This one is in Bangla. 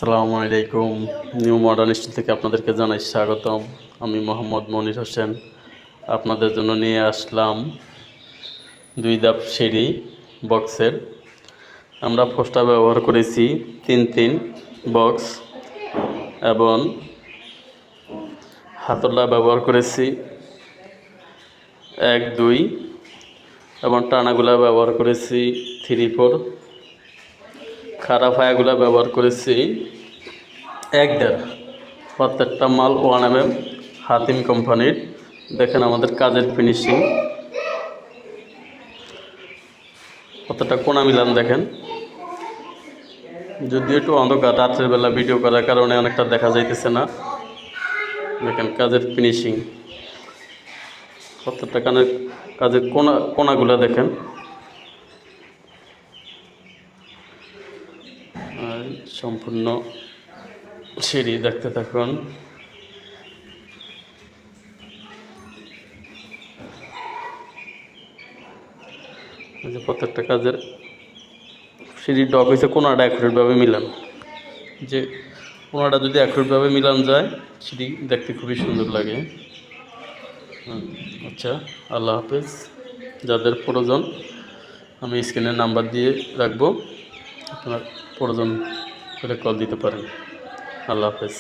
আসসালামু আলাইকুম। নিউ মডার্ন স্টিল থেকে আপনাদেরকে জানাই স্বাগতম। আমি মোহাম্মদ মনির হোসেন আপনাদের জন্য নিয়ে আসলাম 2 ধাপ সিঁড়ি বক্সের। আমরা ফোস্টা ব্যবহার করেছি 3 বক্স এবং হাতলা ব্যবহার করেছি 1 2 এবং টানাগুলা ব্যবহার করেছি 3 4। খাড়া ফায়াগুলা ব্যবহার করেছি 1.5। প্রত্যেকটা মাল 1 mm হাতিম কোম্পানির। দেখেন আমাদের কাজের ফিনিশিং, কতটা কোনা মিলান দেখেন। যদিও একটু অন্ধকার, রাত্রের বেলা ভিডিও করার কারণে অনেকটা দেখা যাইতেছে না। দেখেন কাজের ফিনিশিং, কতটা কাজের কোনাগুলা দেখেন। আর সম্পূর্ণ সিঁড়ি দেখতে থাকুন। যে প্রত্যেকটা কাজের সিঁড়ির ডক হয়েছে কোনাটা অ্যাকুরেটভাবে মিলান। যে কোনাটা যদি অ্যাকুরেটভাবে মিলান যায় সিঁড়ি দেখতে খুবই সুন্দর লাগে। আচ্ছা, আল্লাহ হাফেজ। যাদের প্রয়োজন আমি স্ক্রিনের নাম্বার দিয়ে রাখবো, আপনার প্রয়োজন করে কল দিতে পারেন। আল্লাহ হাফেজ।